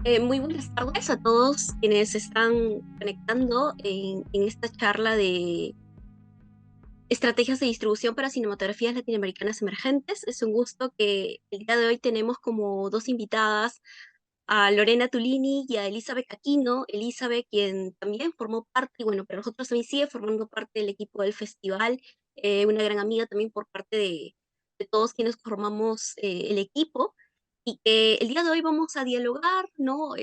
Muy buenas tardes a todos quienes se están conectando en esta charla de estrategias de distribución para cinematografías latinoamericanas emergentes. Es un gusto que el día de hoy tenemos como dos invitadas a Lorena Tulini y a Elizabeth Aquino. Elizabeth, quien también formó parte, y bueno, para nosotros también sigue formando parte del equipo del festival, una gran amiga también por parte de todos quienes formamos el equipo. Y que el día de hoy vamos a dialogar, ¿no?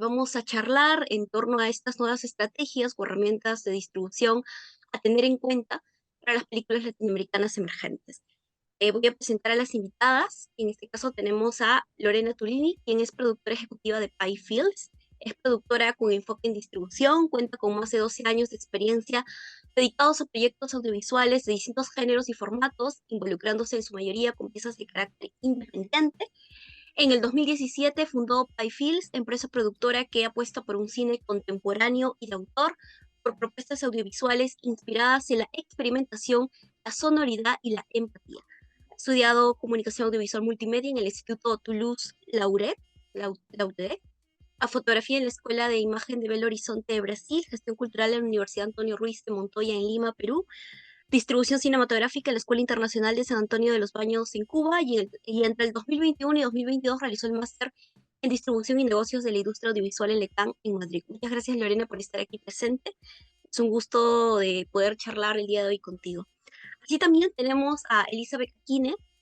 Vamos a charlar en torno a estas nuevas estrategias o herramientas de distribución a tener en cuenta para las películas latinoamericanas emergentes. Voy a presentar a las invitadas. En este caso tenemos a Lorena Tulini, quien es productora ejecutiva de Pie Fields. Es productora con enfoque en distribución, cuenta con más de 12 años de experiencia dedicados a proyectos audiovisuales de distintos géneros y formatos, involucrándose en su mayoría con piezas de carácter independiente. En el 2017 fundó Pie Fields, empresa productora que apuesta por un cine contemporáneo y de autor, por propuestas audiovisuales inspiradas en la experimentación, la sonoridad y la empatía. Ha estudiado comunicación audiovisual multimedia en el Instituto Toulouse-Lautrec, a fotografía en la Escuela de Imagen de Belo Horizonte de Brasil, gestión cultural en la Universidad Antonio Ruiz de Montoya en Lima, Perú, distribución cinematográfica en la Escuela Internacional de San Antonio de los Baños en Cuba y entre el 2021 y 2022 realizó el máster en distribución y negocios de la industria audiovisual en LECAN en Madrid. Muchas gracias, Lorena, por estar aquí presente. Es un gusto de poder charlar el día de hoy contigo. Así también tenemos a Elizabeth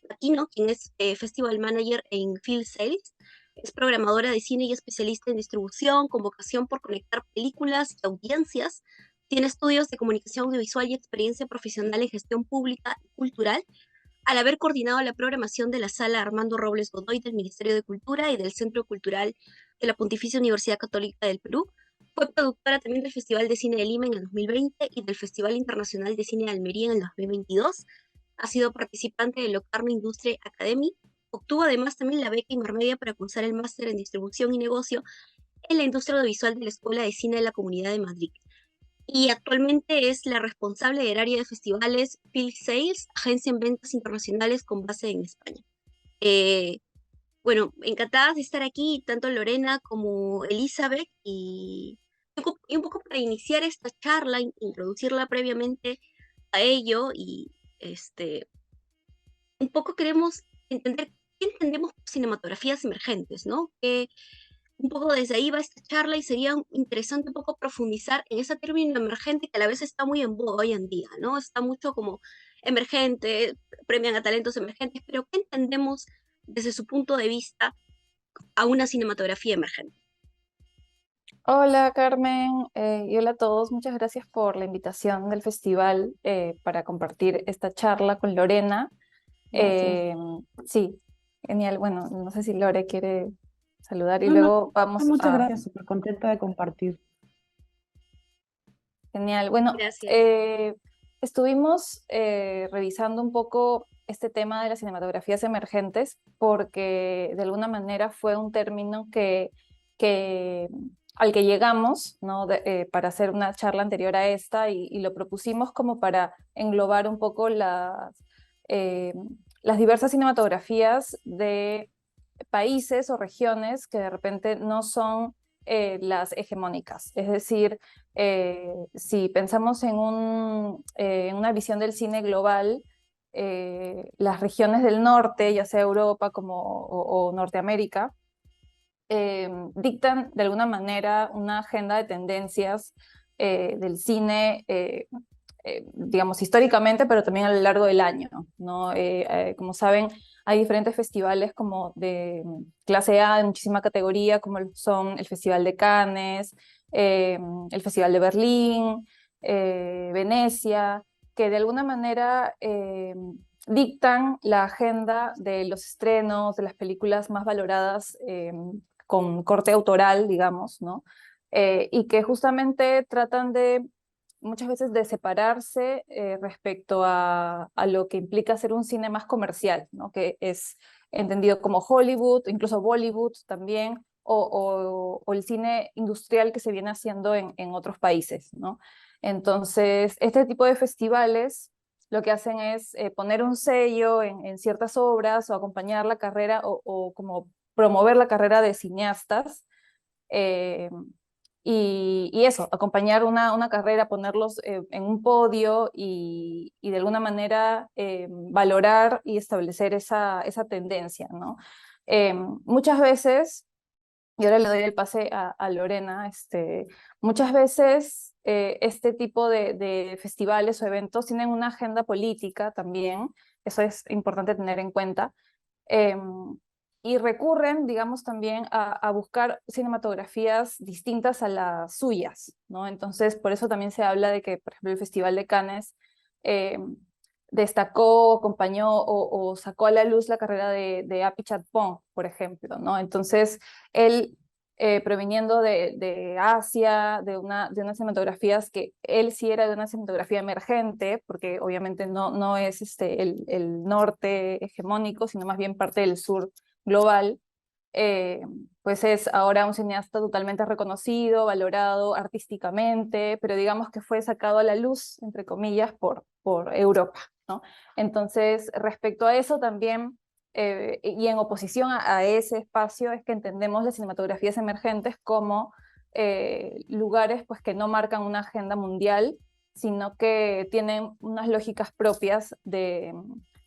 Aquino, quien es Festival Manager en Field Sales. Es programadora de cine y especialista en distribución, con vocación por conectar películas y audiencias. Tiene estudios de comunicación audiovisual y experiencia profesional en gestión pública y cultural, al haber coordinado la programación de la Sala Armando Robles Godoy del Ministerio de Cultura y del Centro Cultural de la Pontificia Universidad Católica del Perú. Fue productora también del Festival de Cine de Lima en el 2020 y del Festival Internacional de Cine de Almería en el 2022. Ha sido participante de Locarno Industria Academy. Obtuvo además también la beca Inmermedia para cursar el máster en distribución y negocio en la industria audiovisual de la Escuela de Cine de la Comunidad de Madrid. Y actualmente es la responsable del área de festivales Field Sales, agencia en ventas internacionales con base en España. Eh, bueno, encantadas de estar aquí, tanto Lorena como Elizabeth, y un poco para iniciar esta charla, introducirla previamente a ello, y un poco queremos entender qué entendemos por cinematografías emergentes, ¿no? Que un poco desde ahí va esta charla y sería interesante un poco profundizar en ese término emergente que a la vez está muy en boga hoy en día, ¿no? Está mucho como emergente, premian a talentos emergentes, pero ¿qué entendemos desde su punto de vista a una cinematografía emergente? Hola Carmen, y hola a todos. Muchas gracias por la invitación del festival para compartir esta charla con Lorena. Gracias. Eh, sí, genial. Bueno, no sé si Lore quiere saludar y No, no, luego no, vamos muchas a... gracias, súper contenta de compartir. Genial. Bueno, Gracias. estuvimos revisando un poco este tema de las cinematografías emergentes porque de alguna manera fue un término que, al que llegamos, ¿no? Para hacer una charla anterior a esta y lo propusimos como para englobar un poco eh, las diversas cinematografías de países o regiones que de repente no son las hegemónicas. Es decir, si pensamos en una visión del cine global, las regiones del norte, ya sea Europa o Norteamérica, dictan de alguna manera una agenda de tendencias del cine, digamos, históricamente, pero también a lo largo del año, ¿no? Como saben, hay diferentes festivales como de clase A, de muchísima categoría, como son el Festival de Cannes, eh, el Festival de Berlín, Venecia, que de alguna manera dictan la agenda de los estrenos, de las películas más valoradas con corte autoral, digamos, ¿no? Y que justamente tratan de muchas veces de separarse respecto a lo que implica hacer un cine más comercial, ¿no? Que es entendido como Hollywood, incluso Bollywood también, o el cine industrial que se viene haciendo en otros países, ¿no? Entonces, este tipo de festivales lo que hacen es poner un sello en ciertas obras o acompañar la carrera o como promover la carrera de cineastas Eh, y eso, acompañar una carrera, ponerlos en un podio y de alguna manera valorar y establecer esa tendencia, ¿no? Muchas veces, y ahora le doy el pase a Lorena, muchas veces este tipo de festivales o eventos tienen una agenda política también, eso es importante tener en cuenta, eh, y recurren, digamos, también a buscar cinematografías distintas a las suyas, ¿no? Entonces, por eso también se habla de que, por ejemplo, el Festival de Cannes eh, destacó, acompañó o sacó a la luz la carrera de Api Chatpong, por ejemplo, ¿no? Entonces, él, proviniendo de Asia, de unas cinematografías que él sí era de una cinematografía emergente, porque obviamente no es el norte hegemónico, sino más bien parte del sur global, eh, pues es ahora un cineasta totalmente reconocido, valorado artísticamente, pero digamos que fue sacado a la luz, entre comillas, por Europa, ¿no? Entonces, respecto a eso también, y en oposición a ese espacio, es que entendemos las cinematografías emergentes como lugares pues, que no marcan una agenda mundial, sino que tienen unas lógicas propias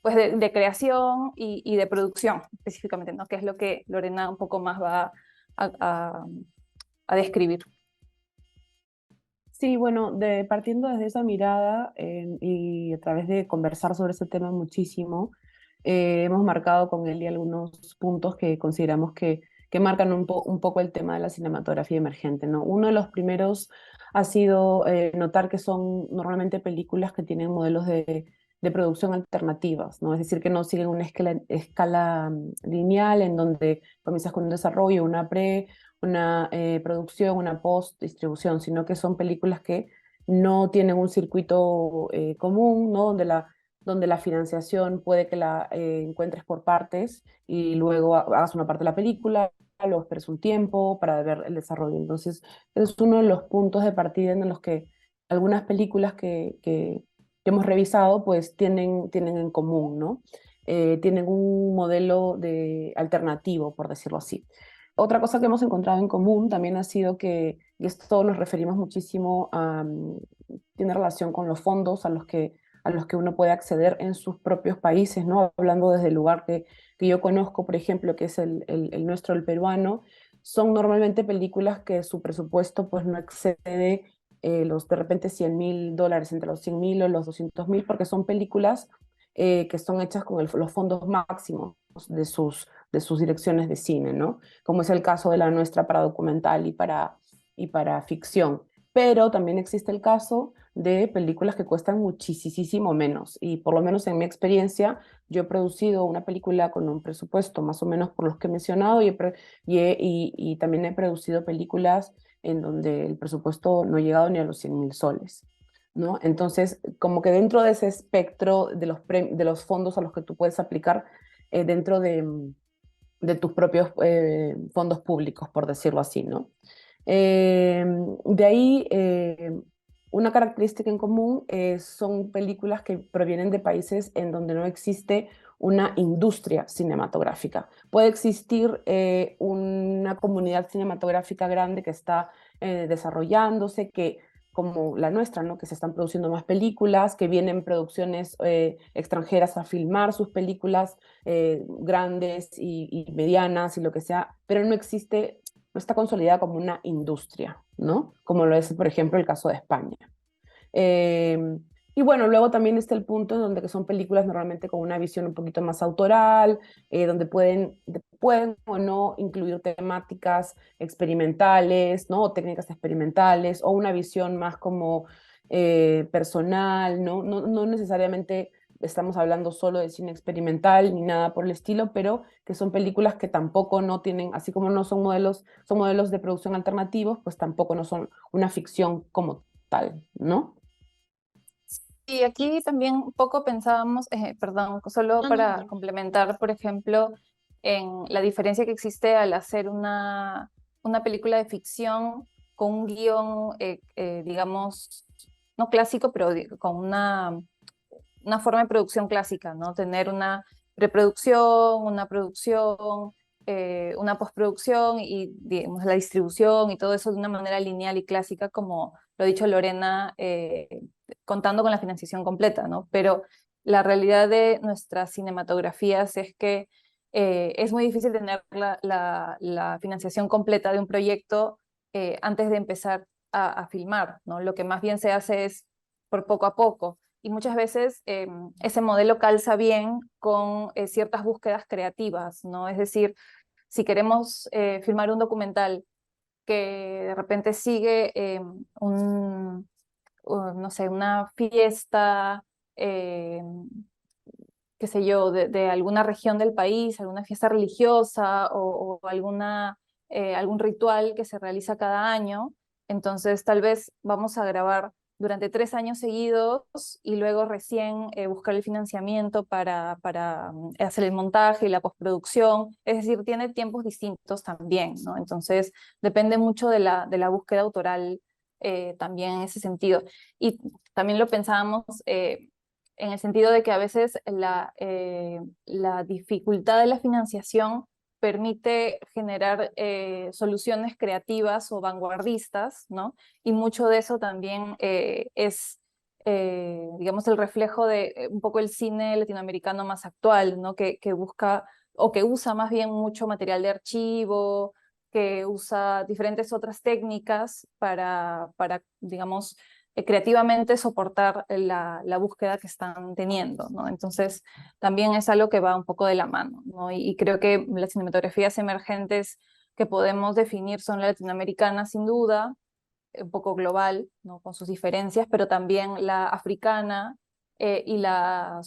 pues de creación y de producción específicamente, ¿no? Que es lo que Lorena un poco más va a, a- a describir. Sí, bueno, partiendo desde esa mirada y a través de conversar sobre ese tema muchísimo, hemos marcado con Eli algunos puntos que consideramos que marcan un poco el tema de la cinematografía emergente, ¿no? Uno de los primeros ha sido notar que son normalmente películas que tienen modelos de producción alternativas, ¿no? Es decir, que no siguen una escala lineal en donde comienzas con un desarrollo, una producción, una post-distribución, sino que son películas que no tienen un circuito común, ¿no? Donde la financiación puede que la encuentres por partes y luego hagas una parte de la película, luego esperes un tiempo para ver el desarrollo. Entonces, es uno de los puntos de partida en los que algunas películas que hemos revisado pues tienen en común, ¿no? Tienen un modelo alternativo, por decirlo así. Otra cosa que hemos encontrado en común también ha sido que, y esto nos referimos muchísimo tiene relación con los fondos a los que uno puede acceder en sus propios países, ¿no? Hablando desde el lugar que yo conozco, por ejemplo, que es el nuestro, el peruano, son normalmente películas que su presupuesto pues no excede de repente $100.000, entre los 100.000 o los 200.000, porque son películas que son hechas con los fondos máximos de sus direcciones de cine, ¿no? Como es el caso de la nuestra para documental y para ficción. Pero también existe el caso de películas que cuestan muchísimo menos. Y por lo menos en mi experiencia, yo he producido una película con un presupuesto más o menos por los que he mencionado y también he producido películas en donde el presupuesto no ha llegado ni a los 100.000 soles. ¿No? Entonces, como que dentro de ese espectro de los fondos a los que tú puedes aplicar dentro de tus propios fondos públicos, por decirlo así, ¿no? De ahí, una característica en común son películas que provienen de países en donde no existe una industria cinematográfica. Puede existir una comunidad cinematográfica grande que está desarrollándose, que como la nuestra, ¿no? Que se están produciendo más películas, que vienen producciones extranjeras a filmar sus películas grandes y medianas y lo que sea, pero no está consolidada como una industria, ¿no? Como lo es, por ejemplo, el caso de España. Eh, y bueno, luego también está el punto en donde que son películas normalmente con una visión un poquito más autoral, donde pueden o no incluir temáticas experimentales, ¿no? O técnicas experimentales, o una visión más como personal, ¿no? No necesariamente estamos hablando solo de cine experimental ni nada por el estilo, pero que son películas que tampoco no tienen, así como no son modelos de producción alternativos, pues tampoco no son una ficción como tal, ¿no? Y aquí también un poco pensábamos, perdón, solo No, no, para ya. complementar, por ejemplo, en la diferencia que existe al hacer una película de ficción con un guión, digamos, no clásico, pero con una forma de producción clásica, ¿no? Tener una preproducción, una producción, una postproducción y digamos, la distribución y todo eso de una manera lineal y clásica, como lo ha dicho Lorena, contando con la financiación completa, ¿no? Pero la realidad de nuestras cinematografías es que es muy difícil tener la financiación completa de un proyecto antes de empezar a filmar, ¿no? Lo que más bien se hace es por poco a poco. Y muchas veces ese modelo calza bien con ciertas búsquedas creativas, ¿no? Es decir, si queremos filmar un documental que de repente sigue no sé, una fiesta, eh, qué sé yo, de alguna región del país, alguna fiesta religiosa o algún ritual que se realiza cada año, entonces tal vez vamos a grabar durante 3 años seguidos y luego recién buscar el financiamiento para hacer el montaje y la postproducción. Es decir, tiene tiempos distintos también, ¿no? Entonces depende mucho de la búsqueda autoral también en ese sentido. Y también lo pensábamos en el sentido de que a veces la dificultad de la financiación permite generar soluciones creativas o vanguardistas, ¿no? Y mucho de eso también es, digamos, el reflejo de un poco el cine latinoamericano más actual, ¿no? Que busca o que usa más bien mucho material de archivo, que usa diferentes otras técnicas para digamos, creativamente soportar la búsqueda que están teniendo, ¿no? Entonces, también es algo que va un poco de la mano, ¿no? Y creo que las cinematografías emergentes que podemos definir son la latinoamericana, sin duda, un poco global, ¿no? Con sus diferencias, pero también la africana y la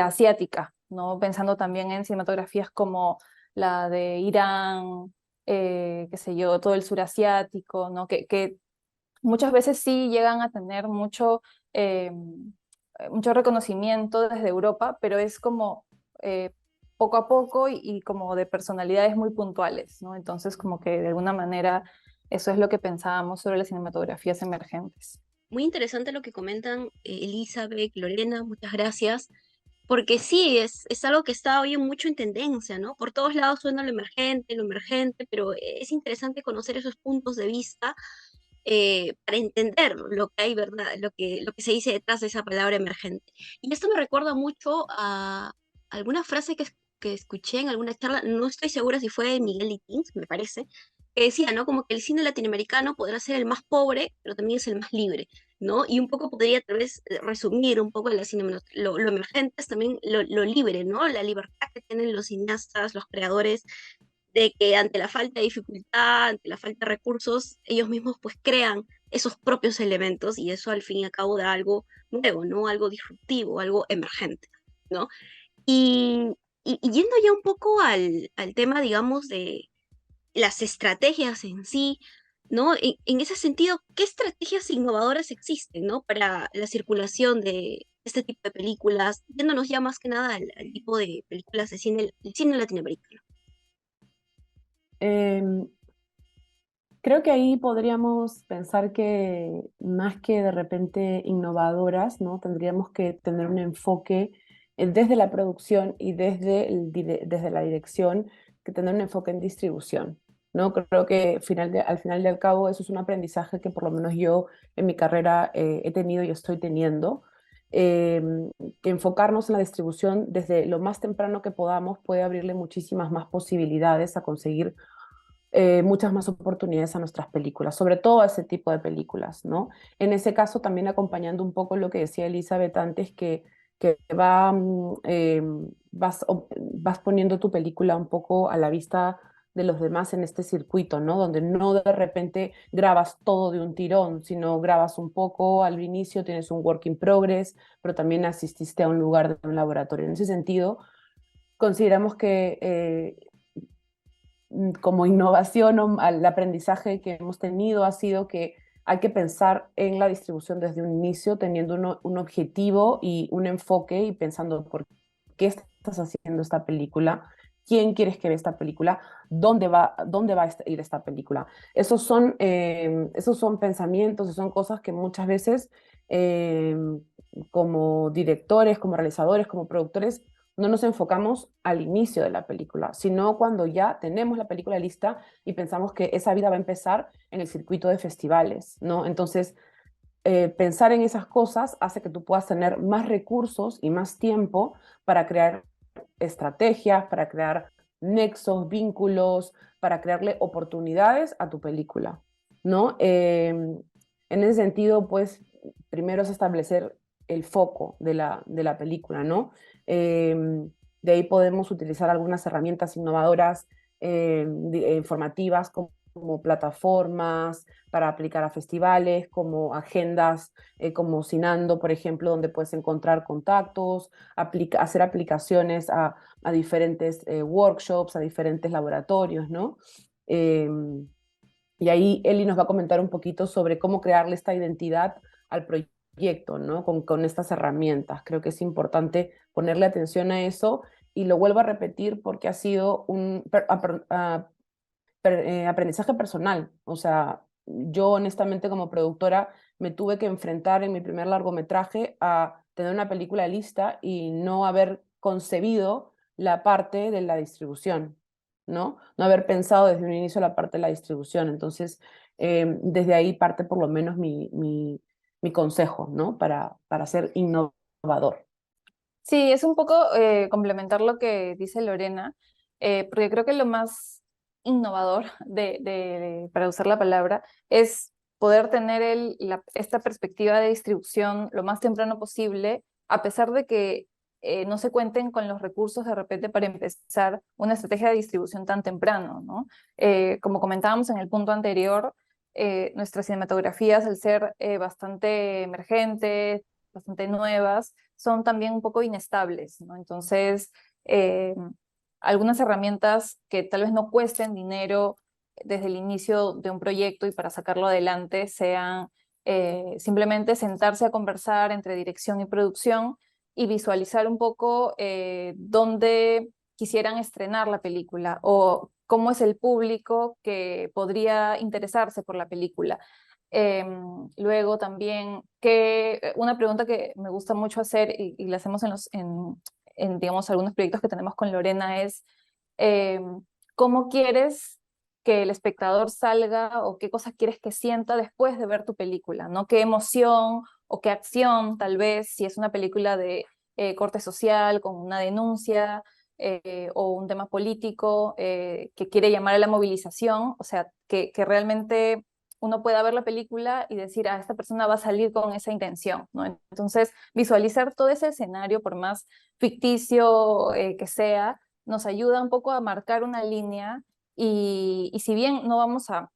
asiática, ¿no? Pensando también en cinematografías como la de Irán, qué sé yo, todo el surasiático, ¿no? Que muchas veces sí llegan a tener mucho reconocimiento desde Europa, pero es como poco a poco y como de personalidades muy puntuales, ¿no? Entonces, como que de alguna manera eso es lo que pensábamos sobre las cinematografías emergentes. Muy interesante lo que comentan Elizabeth, Lorena, muchas gracias, porque sí, es algo que está hoy mucho en tendencia, ¿no? Por todos lados suena lo emergente, pero es interesante conocer esos puntos de vista para entender lo que hay, ¿verdad? Lo que se dice detrás de esa palabra emergente. Y esto me recuerda mucho a alguna frase que escuché en alguna charla, no estoy segura si fue de Miguel Litins, me parece, que decía, ¿no? Como que el cine latinoamericano podrá ser el más pobre, pero también es el más libre, ¿no? Y un poco podría tal vez resumir un poco lo emergente es también lo libre, ¿no? La libertad que tienen los cineastas, los creadores de que ante la falta de dificultad, ante la falta de recursos, ellos mismos pues crean esos propios elementos y eso al fin y al cabo da algo nuevo, ¿no? Algo disruptivo, algo emergente, ¿no? Y, y yendo ya un poco al tema, digamos, de las estrategias en sí, ¿no? En ese sentido, ¿qué estrategias innovadoras existen, ¿no? Para la circulación de este tipo de películas, yéndonos ya más que nada al tipo de películas de cine, el cine latinoamericano. Em, Creo que ahí podríamos pensar que más que de repente innovadoras, ¿no? Tendríamos que tener un enfoque desde la producción y desde la dirección, que tener un enfoque en distribución, ¿no? Creo que al final y al cabo eso es un aprendizaje que por lo menos yo en mi carrera he tenido y estoy teniendo. eh, que enfocarnos en la distribución desde lo más temprano que podamos puede abrirle muchísimas más posibilidades a conseguir muchas más oportunidades a nuestras películas, sobre todo a ese tipo de películas, ¿no? En ese caso, también acompañando un poco lo que decía Elizabeth antes, que vas poniendo tu película un poco a la vista de los demás en este circuito, ¿no? Donde no de repente grabas todo de un tirón, sino grabas un poco al inicio, tienes un work in progress, pero también asististe a un lugar de un laboratorio. En ese sentido, consideramos que como innovación o al aprendizaje que hemos tenido ha sido que hay que pensar en la distribución desde un inicio, teniendo un objetivo y un enfoque y pensando por qué estás haciendo esta película, quién quieres que vea esta película, dónde va a ir esta película. Esos son pensamientos y son cosas que muchas veces como directores, como realizadores, como productores, no nos enfocamos al inicio de la película, sino cuando ya tenemos la película lista y pensamos que esa vida va a empezar en el circuito de festivales, ¿no? Entonces, pensar en esas cosas hace que tú puedas tener más recursos y más tiempo para crear estrategias, para crear nexos, vínculos, para crearle oportunidades a tu película, ¿no? En ese sentido, pues, primero es establecer el foco de la película, ¿no? De ahí podemos utilizar algunas herramientas innovadoras informativas como plataformas para aplicar a festivales, como agendas, como Sinando, por ejemplo, donde puedes encontrar contactos, hacer aplicaciones a diferentes workshops, a diferentes laboratorios, ¿no? Y ahí Eli nos va a comentar un poquito sobre cómo crearle esta identidad al proyecto, ¿no? Con estas herramientas. Creo que es importante ponerle atención a eso y lo vuelvo a repetir porque ha sido un aprendizaje personal. O sea, yo honestamente como productora me tuve que enfrentar en mi primer largometraje a tener una película lista y no haber concebido la parte de la distribución, ¿no? No haber pensado desde un inicio la parte de la distribución. Entonces, desde ahí parte por lo menos mi consejo, ¿no? Para ser innovador. Sí, es un poco complementar lo que dice Lorena, porque creo que lo más innovador para usar la palabra es poder tener esta perspectiva de distribución lo más temprano posible, a pesar de que no se cuenten con los recursos de repente para empezar una estrategia de distribución tan temprano, ¿no? Como comentábamos en el punto anterior, nuestras cinematografías, al ser bastante emergentes, bastante nuevas, son también un poco inestables, ¿no? Entonces, algunas herramientas que tal vez no cuesten dinero desde el inicio de un proyecto y para sacarlo adelante sean simplemente sentarse a conversar entre dirección y producción y visualizar un poco dónde quisieran estrenar la película o cómo es el público que podría interesarse por la película. Luego también, una pregunta que me gusta mucho hacer y la hacemos digamos, algunos proyectos que tenemos con Lorena es, ¿cómo quieres que el espectador salga o qué cosas quieres que sienta después de ver tu película, ¿no? ¿Qué emoción o qué acción, tal vez, si es una película de corte social, con una denuncia o un tema político que quiere llamar a la movilización? O sea, que realmente uno pueda ver la película y decir, esta persona va a salir con esa intención, ¿no? Entonces, visualizar todo ese escenario, por más ficticio que sea, nos ayuda un poco a marcar una línea y si bien no vamos a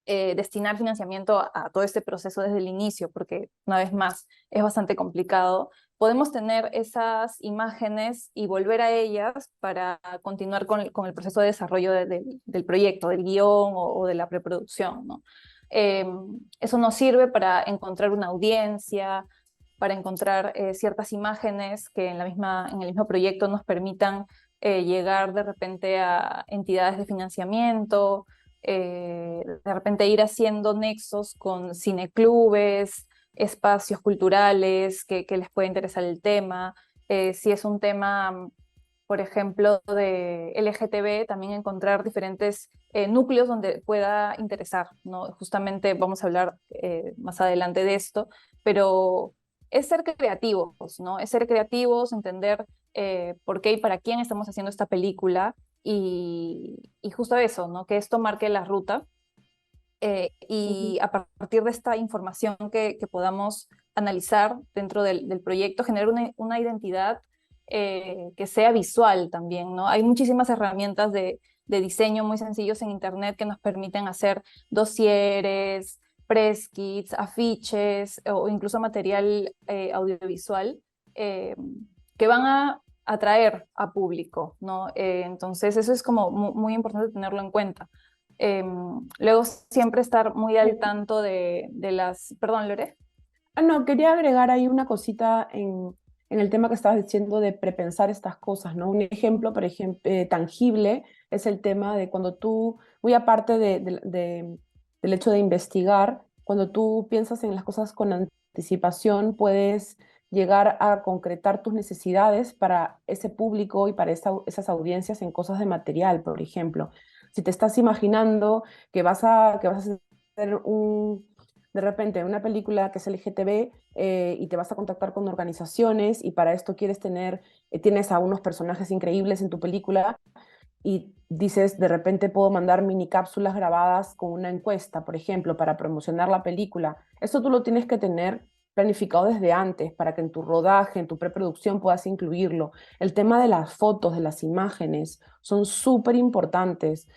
destinar financiamiento a todo este proceso desde el inicio, porque una vez más es bastante complicado, podemos tener esas imágenes y volver a ellas para continuar con el proceso de desarrollo del proyecto, del guión o de la preproducción, ¿no? Eso nos sirve para encontrar una audiencia, para encontrar ciertas imágenes que en el mismo proyecto nos permitan llegar de repente a entidades de financiamiento, de repente ir haciendo nexos con cineclubes, espacios culturales que les puede interesar el tema. Si es un tema, por ejemplo, de LGTB, también encontrar diferentes núcleos donde pueda interesar, ¿no? Justamente vamos a hablar más adelante de esto, pero es ser creativos, ¿no? Es ser creativos, entender por qué y para quién estamos haciendo esta película y justo eso, ¿no? Que esto marque la ruta y a partir de esta información que podamos analizar dentro del proyecto, generar una identidad que sea visual también, ¿no? Hay muchísimas herramientas de diseño muy sencillos en Internet que nos permiten hacer dosieres, press kits, afiches o incluso material audiovisual eh, que van a atraer a público, ¿no? Entonces eso es como muy importante tenerlo en cuenta. Luego siempre estar muy al tanto de las... Perdón, Lore. No, quería agregar ahí una cosita en el tema que estabas diciendo de prepensar estas cosas, ¿no? Un ejemplo, por ejemplo, tangible es el tema de cuando tú, muy aparte del hecho de investigar, cuando tú piensas en las cosas con anticipación, puedes llegar a concretar tus necesidades para ese público y para esas audiencias en cosas de material, por ejemplo. Si te estás imaginando que vas a hacer de repente una película que es LGTB y te vas a contactar con organizaciones y para esto tienes a unos personajes increíbles en tu película y dices, de repente puedo mandar mini cápsulas grabadas con una encuesta, por ejemplo, para promocionar la película. Eso tú lo tienes que tener planificado desde antes para que en tu rodaje, en tu preproducción puedas incluirlo. El tema de las fotos, de las imágenes, son súper importantes.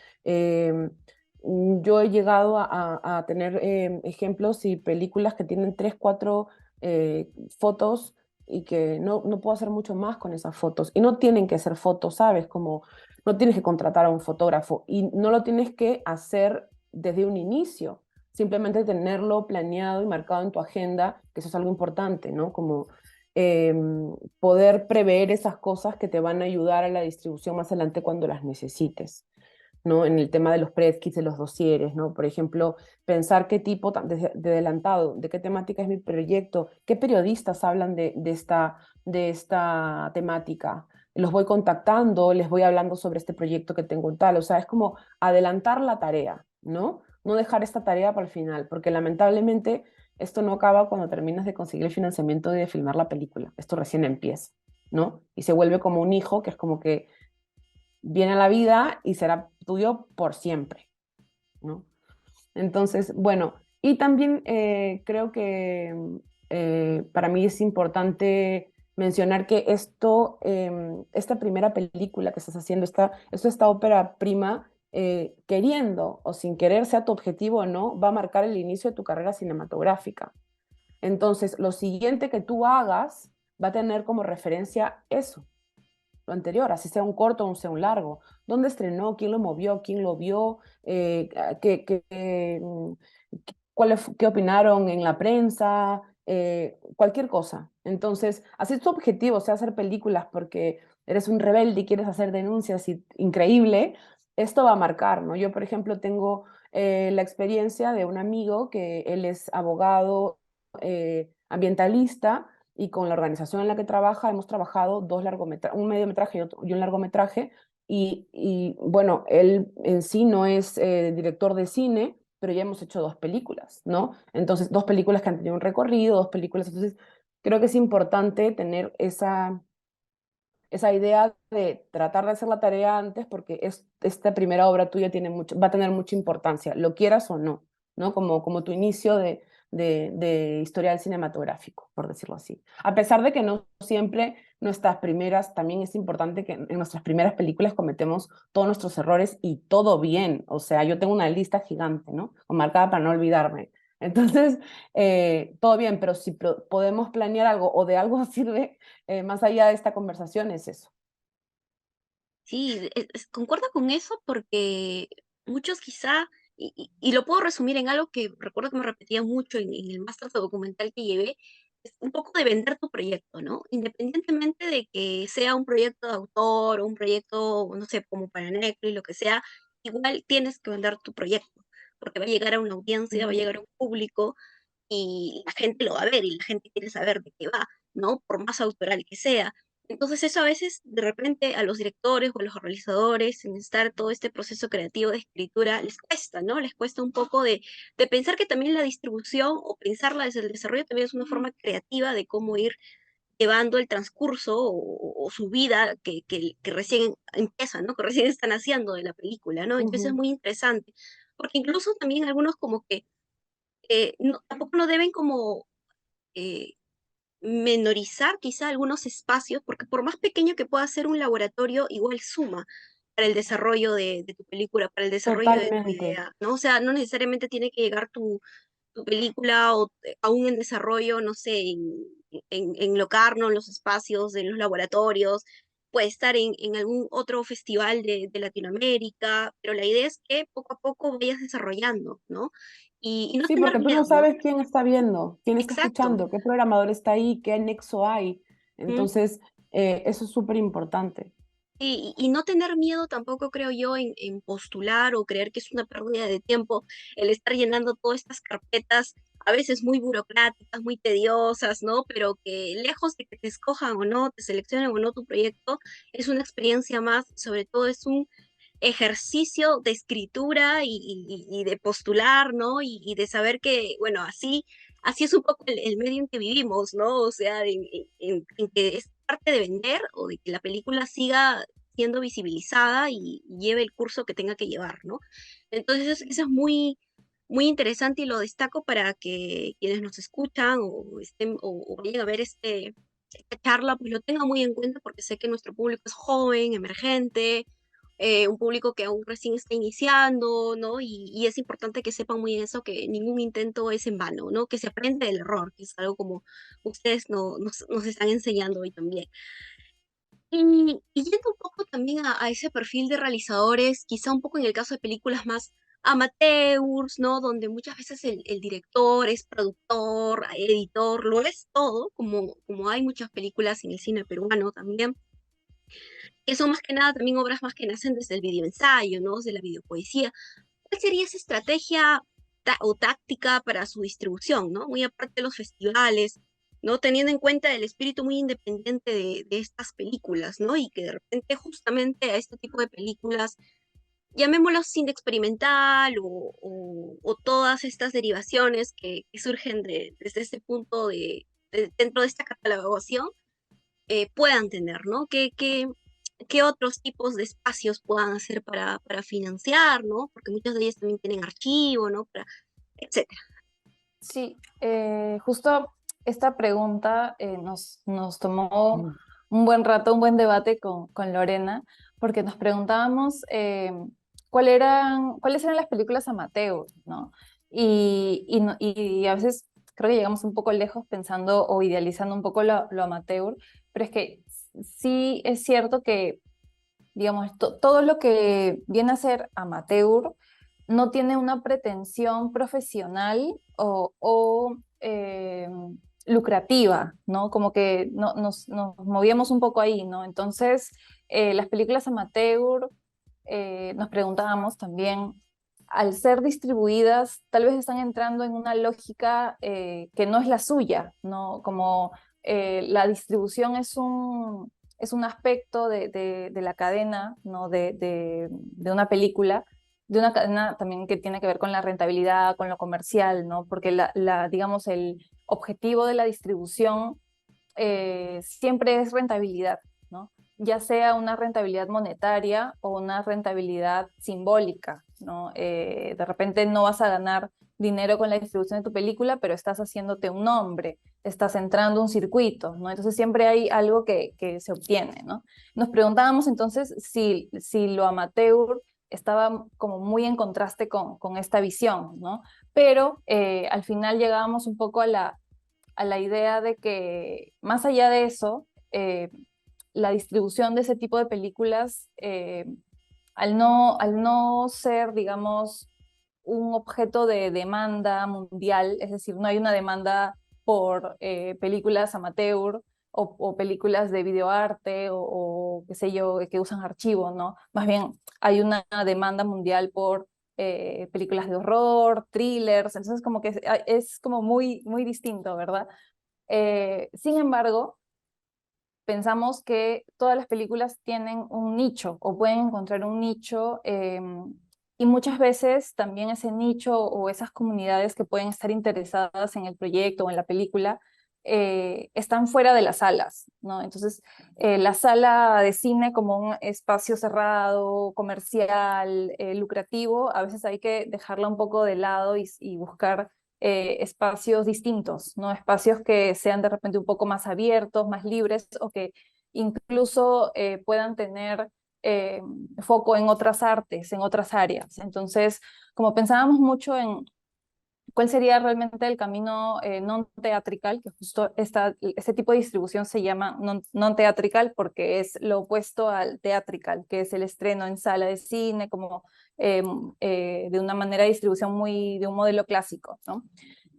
Yo he llegado a tener ejemplos y películas que tienen 3, 4 fotos y que no puedo hacer mucho más con esas fotos. Y no tienen que ser fotos, ¿sabes? Como no tienes que contratar a un fotógrafo y no lo tienes que hacer desde un inicio, simplemente tenerlo planeado y marcado en tu agenda, que eso es algo importante, ¿no? Como eh, poder prever esas cosas que te van a ayudar a la distribución más adelante cuando las necesites. ¿No? En el tema de los press kits, de los dosieres, ¿no? Por ejemplo, pensar qué tipo de adelantado, de qué temática es mi proyecto, qué periodistas hablan de esta temática. Los voy contactando, les voy hablando sobre este proyecto que tengo tal. O sea, es como adelantar la tarea, ¿no? No dejar esta tarea para el final, porque lamentablemente esto no acaba cuando terminas de conseguir el financiamiento de filmar la película. Esto recién empieza, ¿no? Y se vuelve como un hijo que es como que viene a la vida y será tuyo por siempre, ¿no? Entonces, bueno, y también creo que para mí es importante mencionar que esta primera película que estás haciendo, esta ópera prima, queriendo o sin querer, sea tu objetivo o no, va a marcar el inicio de tu carrera cinematográfica. Entonces, lo siguiente que tú hagas va a tener como referencia eso, lo anterior, así sea un corto o sea un largo. ¿Dónde estrenó? ¿Quién lo movió? ¿Quién lo vio? ¿Qué opinaron en la prensa? Cualquier cosa. Entonces, así es tu objetivo, sea hacer películas porque eres un rebelde y quieres hacer denuncias increíble, esto va a marcar, ¿no? Yo, por ejemplo, tengo la experiencia de un amigo que él es abogado ambientalista y con la organización en la que trabaja hemos trabajado un mediometraje y un largometraje bueno, él en sí no es director de cine, pero ya hemos hecho 2 películas, ¿no? Entonces, 2 películas que han tenido un recorrido, 2 películas, entonces creo que es importante tener esa idea de tratar de hacer la tarea antes porque esta primera obra tuya va a tener mucha importancia, lo quieras o no, ¿no? Como tu inicio de historial cinematográfico, por decirlo así. A pesar de que no siempre nuestras primeras, también es importante que en nuestras primeras películas cometemos todos nuestros errores y todo bien, o sea, yo tengo una lista gigante, ¿no? O marcada para no olvidarme. Entonces, todo bien, pero si podemos planear algo o de algo sirve más allá de esta conversación es eso. Sí, concuerdo con eso porque muchos quizá, y lo puedo resumir en algo que recuerdo que me repetía mucho en el máster de documental que llevé, es un poco de vender tu proyecto, ¿no? Independientemente de que sea un proyecto de autor o un proyecto, no sé, como para Netflix, lo que sea, igual tienes que vender tu proyecto, porque va a llegar a una audiencia, va a Ujú. llegar a un público y la gente lo va a ver y la gente quiere saber de qué va, ¿no? Por más autoral que sea. Entonces eso a veces de repente a los directores o a los realizadores en estar todo este proceso creativo de escritura les cuesta, ¿no? Les cuesta un poco de pensar que también la distribución o pensarla desde el desarrollo también es una forma creativa de cómo ir llevando el transcurso o su vida que recién empieza, ¿no? Que recién están haciendo de la película, ¿no? Entonces es Ujú. muy interesante, porque incluso también algunos como que tampoco no deben como eh, menorizar quizá algunos espacios, porque por más pequeño que pueda ser un laboratorio, igual suma para el desarrollo de tu película, para el desarrollo de tu Totalmente. idea, ¿no? O sea, no necesariamente tiene que llegar tu película o aún en desarrollo, no sé, en Locarno, en los espacios, en los laboratorios, puede estar en algún otro festival de Latinoamérica, pero la idea es que poco a poco vayas desarrollando, ¿no? Y no Sí, tener porque tú no miedo, ¿no? sabes quién está viendo, quién está Exacto. escuchando, qué programador está ahí, qué nexo hay. ¿Mm? Entonces, eso es súper importante. Y no tener miedo tampoco creo yo en postular o creer que es una pérdida de tiempo el estar llenando todas estas carpetas a veces muy burocráticas, muy tediosas, ¿no? Pero que lejos de que te escojan o no, te seleccionen o no tu proyecto, es una experiencia más, sobre todo es un ejercicio de escritura y de postular, ¿no? Y de saber que, bueno, así es un poco el medio en que vivimos, ¿no? O sea, en que es parte de vender o de que la película siga siendo visibilizada y lleve el curso que tenga que llevar, ¿no? Entonces eso es muy interesante y lo destaco para que quienes nos escuchan o estén o vayan a ver esta charla, pues lo tengan muy en cuenta porque sé que nuestro público es joven, emergente, un público que aún recién está iniciando, ¿no? Y es importante que sepan muy eso, que ningún intento es en vano, ¿no? Que se aprende del error, que es algo como ustedes nos están enseñando hoy también. Y yendo un poco también a ese perfil de realizadores, quizá un poco en el caso de películas más amateurs, ¿no? Donde muchas veces el director es productor, editor, lo es todo, como hay muchas películas en el cine peruano también, que son más que nada también obras más que nacen desde el videoensayo, ¿no? De la videopoesía. ¿Cuál sería esa estrategia o táctica para su distribución, ¿no? Muy aparte de los festivales, ¿no? Teniendo en cuenta el espíritu muy independiente de estas películas, ¿no? Y que de repente justamente a este tipo de películas, llamémoslo cine experimental o todas estas derivaciones que surgen desde ese punto dentro de esta catalogación, puedan tener, ¿no? ¿Qué otros tipos de espacios puedan hacer para financiar, ¿no? Porque muchas de ellas también tienen archivo, ¿no? Etcétera. Sí, justo esta pregunta nos tomó Mm. un buen rato, un buen debate con Lorena, porque nos preguntábamos cuáles eran las películas amateur, ¿no? Y a veces creo que llegamos un poco lejos pensando o idealizando un poco lo amateur, pero es que sí es cierto que, digamos, todo lo que viene a ser amateur no tiene una pretensión profesional o lucrativa, ¿no? Como que nos movíamos un poco ahí, ¿no? Entonces, las películas amateur, nos preguntábamos también, al ser distribuidas, tal vez están entrando en una lógica que no es la suya, ¿no? Como la distribución es un aspecto de la cadena, ¿no? De una película, de una cadena también que tiene que ver con la rentabilidad, con lo comercial, ¿no? Porque digamos, el objetivo de la distribución siempre es rentabilidad, ¿no? Ya sea una rentabilidad monetaria o una rentabilidad simbólica, ¿no? De repente no vas a ganar dinero con la distribución de tu película, pero estás haciéndote un nombre, estás entrando un circuito, ¿no? Entonces siempre hay algo que se obtiene, ¿no? Nos preguntábamos entonces si lo amateur estaba como muy en contraste con esta visión, ¿no? Pero al final llegábamos un poco a la idea de que más allá de eso, la distribución de ese tipo de películas, al no ser, digamos, un objeto de demanda mundial, es decir, no hay una demanda por películas amateur o películas de videoarte qué sé yo, que usan archivo, ¿no? Más bien hay una demanda mundial por películas de horror, thrillers, entonces como que es como muy distinto, ¿verdad? Sin embargo, pensamos que todas las películas tienen un nicho o pueden encontrar un nicho y muchas veces también ese nicho o esas comunidades que pueden estar interesadas en el proyecto o en la película están fuera de las salas, ¿no? Entonces, la sala de cine como un espacio cerrado, comercial, lucrativo, a veces hay que dejarla un poco de lado y buscar espacios distintos, ¿no? Espacios que sean de repente un poco más abiertos, más libres o que incluso puedan tener eh, foco en otras artes, en otras áreas. Entonces, como pensábamos mucho en cuál sería realmente el camino non teatrical, que justo este tipo de distribución se llama non teatrical porque es lo opuesto al teatrical, que es el estreno en sala de cine, como de una manera de distribución de un modelo clásico, ¿no?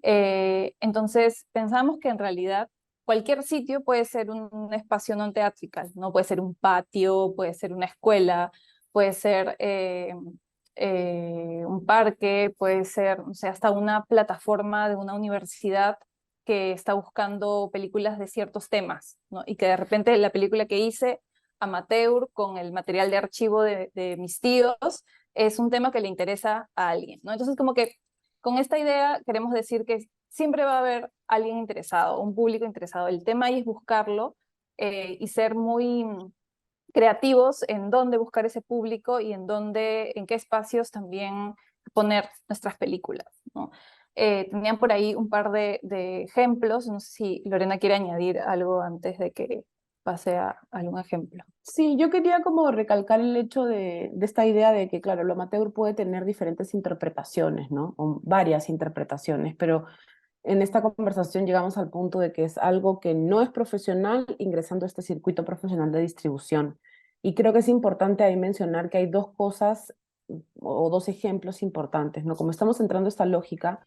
Entonces pensamos que en realidad cualquier sitio puede ser un espacio non teatrical, ¿no? Puede ser un patio, puede ser una escuela, puede ser un parque, puede ser, o sea, hasta una plataforma de una universidad que está buscando películas de ciertos temas, ¿no? Y que de repente la película que hice, amateur, con el material de archivo de mis tíos, es un tema que le interesa a alguien, ¿no? Entonces, como que con esta idea queremos decir que siempre va a haber alguien interesado, un público interesado. El tema ahí es buscarlo y ser muy creativos en dónde buscar ese público y en qué espacios también poner nuestras películas, ¿no? Tenían por ahí un par de ejemplos, no sé si Lorena quiere añadir algo antes de que pase a algún ejemplo. Sí, yo quería como recalcar el hecho de esta idea de que, claro, lo amateur puede tener diferentes interpretaciones, ¿no? O varias interpretaciones, pero en esta conversación llegamos al punto de que es algo que no es profesional ingresando a este circuito profesional de distribución. Y creo que es importante ahí mencionar que hay dos cosas o dos ejemplos importantes, ¿no? Como estamos entrando a esta lógica,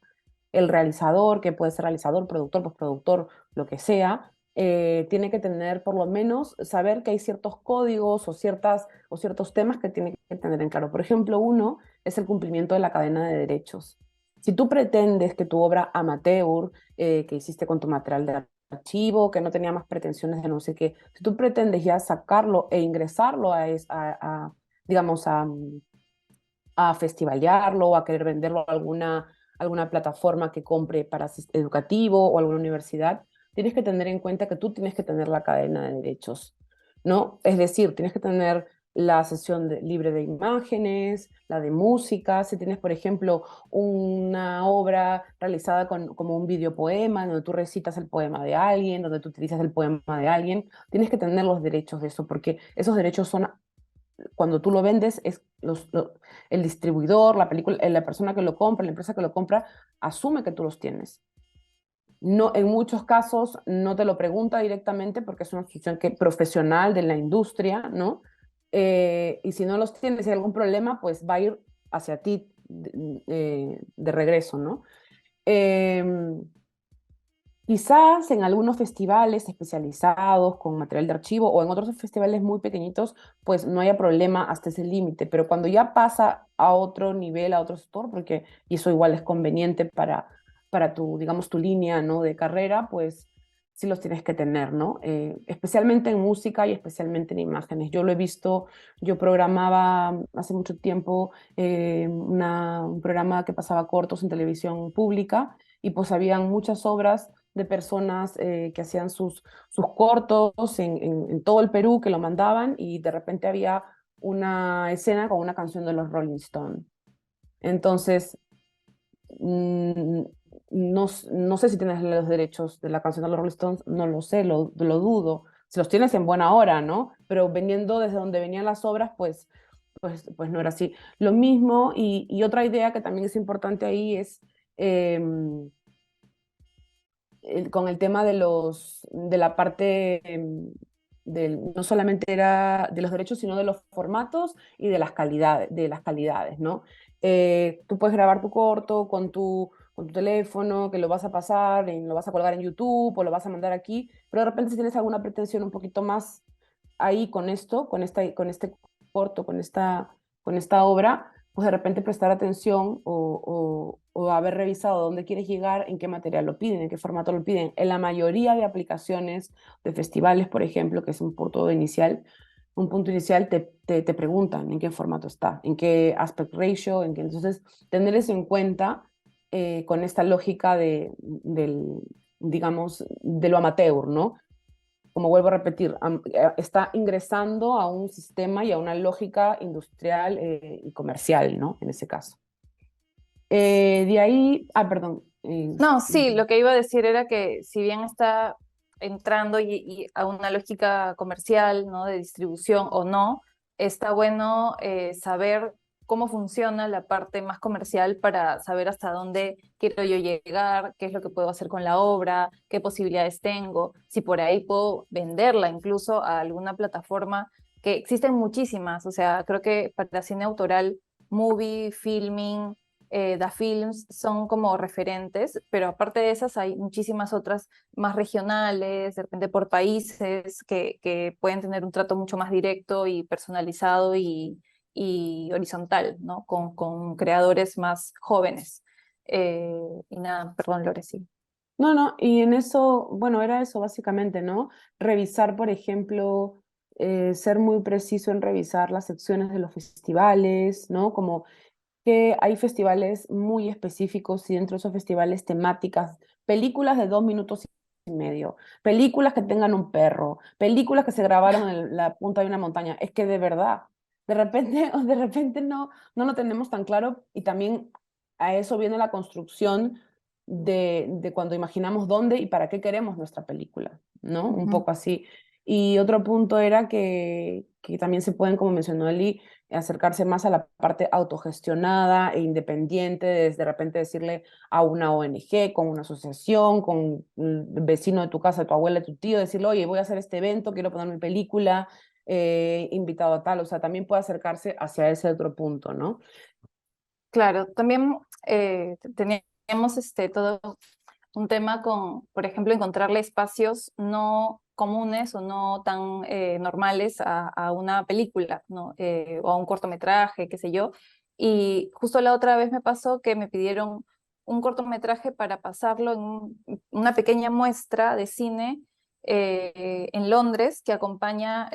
el realizador, que puede ser realizador, productor, postproductor, lo que sea, tiene que tener por lo menos saber que hay ciertos códigos o ciertos temas que tiene que tener en claro. Por ejemplo, uno es el cumplimiento de la cadena de derechos. Si tú pretendes que tu obra amateur, que hiciste con tu material de archivo, que no tenía más pretensiones de no sé qué, si tú pretendes ya sacarlo e ingresarlo digamos, a festivalearlo o a querer venderlo a alguna plataforma que compre para educativo o alguna universidad, tienes que tener en cuenta que tú tienes que tener la cadena de derechos, ¿no? Es decir, tienes que tener la sesión libre de imágenes, la de música, si tienes, por ejemplo, una obra realizada como un videopoema, donde tú recitas el poema de alguien, donde tú utilizas el poema de alguien, tienes que tener los derechos de eso, porque esos derechos son, cuando tú lo vendes, el distribuidor, la persona que lo compra, la empresa que lo compra, asume que tú los tienes. No, en muchos casos no te lo pregunta directamente porque es una institución profesional de la industria, ¿no? Y si no los tienes y hay algún problema, pues va a ir hacia ti de regreso, ¿no? Quizás en algunos festivales especializados con material de archivo o en otros festivales muy pequeñitos, pues no haya problema hasta ese límite, pero cuando ya pasa a otro nivel, a otro sector, y eso igual es conveniente para tu, digamos, tu línea, ¿no? de carrera, pues sí los tienes que tener, ¿no? Especialmente en música y especialmente en imágenes. Yo lo he visto, yo programaba hace mucho tiempo un programa que pasaba cortos en televisión pública y pues habían muchas obras de personas que hacían sus cortos en todo el Perú, que lo mandaban y de repente había una escena con una canción de los Rolling Stones. Entonces, mm, no sé si tienes los derechos de la canción de los Rolling Stones, no lo sé, lo dudo. Si los tienes en buena hora, ¿no? Pero veniendo desde donde venían las obras, pues no era así. Lo mismo, y otra idea que también es importante ahí es con el tema de la parte no solamente era de los derechos, sino de los formatos y de las calidades, ¿no? Tú puedes grabar tu corto con tu teléfono, que lo vas a pasar, lo vas a colgar en YouTube o lo vas a mandar aquí, pero de repente si tienes alguna pretensión un poquito más ahí con esto, con este corto, con esta obra, pues de repente prestar atención o haber revisado dónde quieres llegar, en qué material lo piden, en qué formato lo piden. En la mayoría de aplicaciones de festivales, por ejemplo, que es un punto inicial te preguntan en qué formato está, en qué aspect ratio, entonces tener eso en cuenta con esta lógica digamos, de lo amateur, ¿no? Como vuelvo a repetir, está ingresando a un sistema y a una lógica industrial y comercial, ¿no? En ese caso. De ahí, perdón. No, sí, lo que iba a decir era que si bien está entrando y a una lógica comercial, ¿no? de distribución o no, está bueno saber cómo funciona la parte más comercial para saber hasta dónde quiero yo llegar, qué es lo que puedo hacer con la obra, qué posibilidades tengo, si por ahí puedo venderla incluso a alguna plataforma, que existen muchísimas, o sea, creo que para cine autoral, Movie, Filming, Da Films son como referentes, pero aparte de esas hay muchísimas otras más regionales, de repente por países, que pueden tener un trato mucho más directo y personalizado y horizontal, ¿no? Con creadores más jóvenes. Y nada, perdón, Lore, sí. No, no, y en eso, bueno, era eso básicamente, ¿no? Revisar, por ejemplo, ser muy preciso en revisar las secciones de los festivales, ¿no? Como que hay festivales muy específicos y dentro de esos festivales temáticas, películas de 2 minutos y medio, películas que tengan un perro, películas que se grabaron en la punta de una montaña. Es que de verdad, de repente no lo tenemos tan claro y también a eso viene la construcción de cuando imaginamos dónde y para qué queremos nuestra película, ¿no? Un Ujú. poco así. Y otro punto era que también se pueden, como mencionó Eli, acercarse más a la parte autogestionada e independiente, de repente decirle a una ONG, con una asociación, con el vecino de tu casa, tu abuela, tu tío, decirle, oye, voy a hacer este evento, quiero poner mi película, invitado a tal, o sea, también puede acercarse hacia ese otro punto, ¿no? Claro, también teníamos todo un tema con, por ejemplo, encontrarle espacios no comunes o no tan normales a una película, ¿no? O a un cortometraje, qué sé yo. Y justo la otra vez me pasó que me pidieron un cortometraje para pasarlo en una pequeña muestra de cine en Londres que acompaña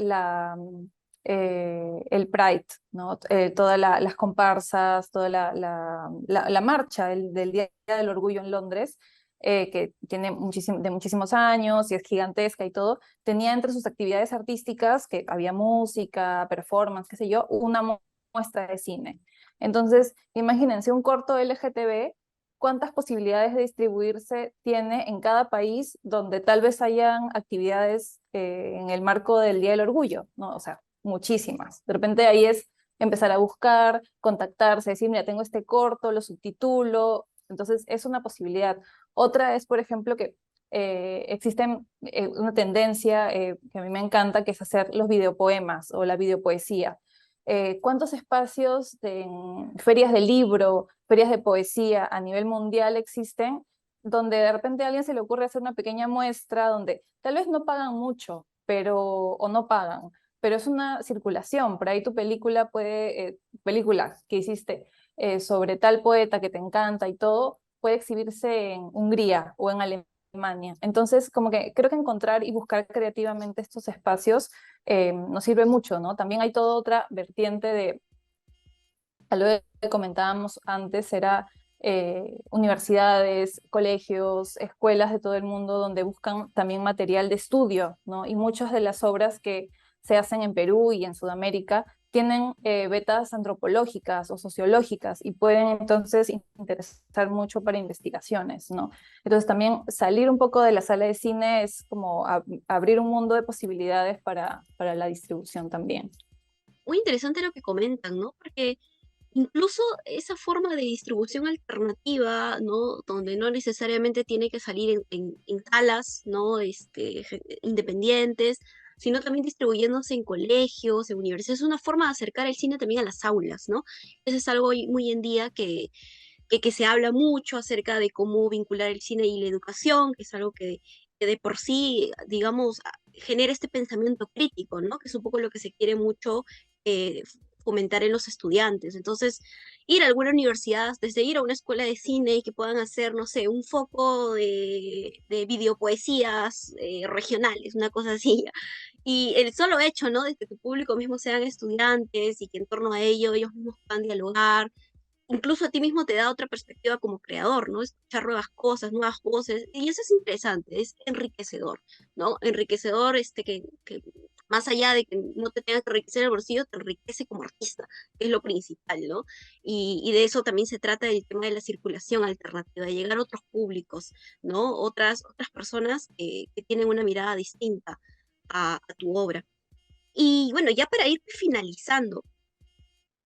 el Pride, ¿no? Todas las comparsas, toda la marcha del Día del Orgullo en Londres, que tiene de muchísimos años y es gigantesca y todo, tenía entre sus actividades artísticas, que había música, performance, qué sé yo, una muestra de cine. Entonces, imagínense un corto LGTB, cuántas posibilidades de distribuirse tiene en cada país donde tal vez hayan actividades en el marco del Día del Orgullo, ¿no? O sea, muchísimas. De repente ahí es empezar a buscar, contactarse, decir, mira, tengo este corto, lo subtitulo, entonces es una posibilidad. Otra es, por ejemplo, que existe una tendencia que a mí me encanta, que es hacer los videopoemas o la videopoesía. ¿Cuántos espacios en ferias de libro, ferias de poesía a nivel mundial existen donde de repente a alguien se le ocurre hacer una pequeña muestra donde tal vez no pagan mucho, o no pagan, pero es una circulación? Por ahí tu película que hiciste sobre tal poeta que te encanta y todo, puede exhibirse en Hungría o en Alemania. Entonces, como que creo que encontrar y buscar creativamente estos espacios nos sirve mucho, ¿no? También hay toda otra vertiente de, algo que comentábamos antes, era universidades, colegios, escuelas de todo el mundo donde buscan también material de estudio, ¿no? Y muchas de las obras que se hacen en Perú y en Sudamérica tienen vetas antropológicas o sociológicas y pueden entonces interesar mucho para investigaciones, ¿no? Entonces también salir un poco de la sala de cine es como abrir un mundo de posibilidades para la distribución también. Muy interesante lo que comentan, ¿no? Porque incluso esa forma de distribución alternativa, ¿no? Donde no necesariamente tiene que salir en salas, ¿no? Independientes, sino también distribuyéndose en colegios, en universidades. Es una forma de acercar el cine también a las aulas, ¿no? Eso es algo muy en día que se habla mucho acerca de cómo vincular el cine y la educación, que es algo que de por sí, digamos, genera este pensamiento crítico, ¿no? Que es un poco lo que se quiere mucho eh, fomentar en los estudiantes. Entonces, ir a alguna universidad, desde ir a una escuela de cine y que puedan hacer, no sé, un foco de videopoesías regionales, una cosa así. Y el solo hecho, ¿no? De que tu público mismo sean estudiantes y que en torno a ello ellos mismos puedan dialogar, incluso a ti mismo te da otra perspectiva como creador, ¿no? Escuchar nuevas cosas, nuevas voces, y eso es interesante, es enriquecedor, ¿no? Enriquecedor, que más allá de que no te tenga que enriquecer el bolsillo, te enriquece como artista, que es lo principal, ¿no? Y de eso también se trata el tema de la circulación alternativa, de llegar a otros públicos, ¿no? Otras personas que tienen una mirada distinta a tu obra. Y bueno, ya para ir finalizando,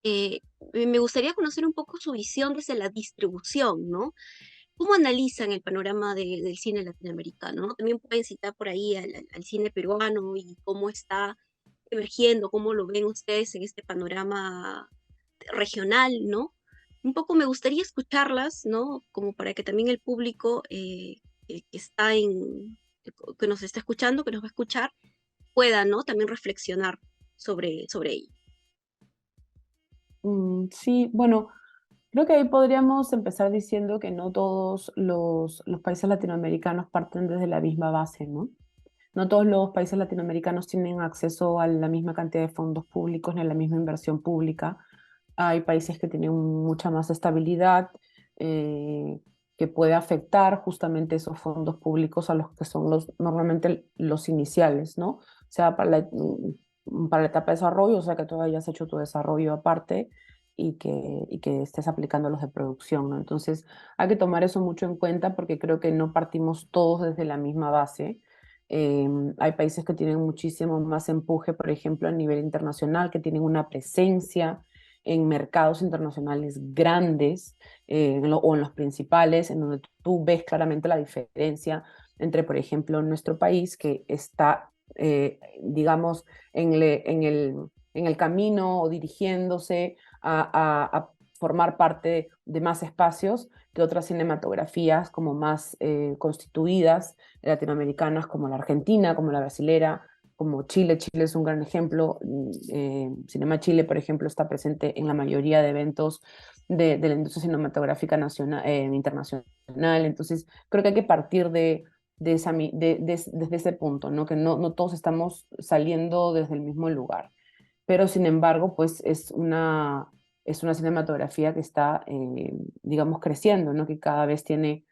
eh, me gustaría conocer un poco su visión desde la distribución, ¿no? ¿Cómo analizan el panorama del cine latinoamericano? ¿No? También pueden citar por ahí al cine peruano y cómo está emergiendo, cómo lo ven ustedes en este panorama regional, ¿no? Un poco me gustaría escucharlas, ¿no? Como para que también el público que está que nos está escuchando, que nos va a escuchar, pueda, ¿no? También reflexionar sobre ello. Sí, bueno, creo que ahí podríamos empezar diciendo que no todos los países latinoamericanos parten desde la misma base, ¿no? No todos los países latinoamericanos tienen acceso a la misma cantidad de fondos públicos ni a la misma inversión pública. Hay países que tienen mucha más estabilidad, eh, que puede afectar justamente esos fondos públicos a los que son normalmente los iniciales, ¿no? O sea, para la etapa de desarrollo, o sea, que tú hayas hecho tu desarrollo aparte y que estés aplicando los de producción, ¿no? Entonces, hay que tomar eso mucho en cuenta porque creo que no partimos todos desde la misma base. Hay países que tienen muchísimo más empuje, por ejemplo, a nivel internacional, que tienen una presencia en mercados internacionales grandes o en los principales, en donde tú ves claramente la diferencia entre, por ejemplo, nuestro país, que está, digamos, en el camino o dirigiéndose a formar parte de más espacios que otras cinematografías como más constituidas latinoamericanas como la argentina, como la brasilera, como Chile. Chile es un gran ejemplo. Cinema Chile, por ejemplo, está presente en la mayoría de eventos de la industria cinematográfica nacional, internacional. Entonces, creo que hay que partir desde ese punto, ¿no? Que no todos estamos saliendo desde el mismo lugar. Pero, sin embargo, pues es una cinematografía que está, digamos, creciendo, ¿no? Que cada vez tiene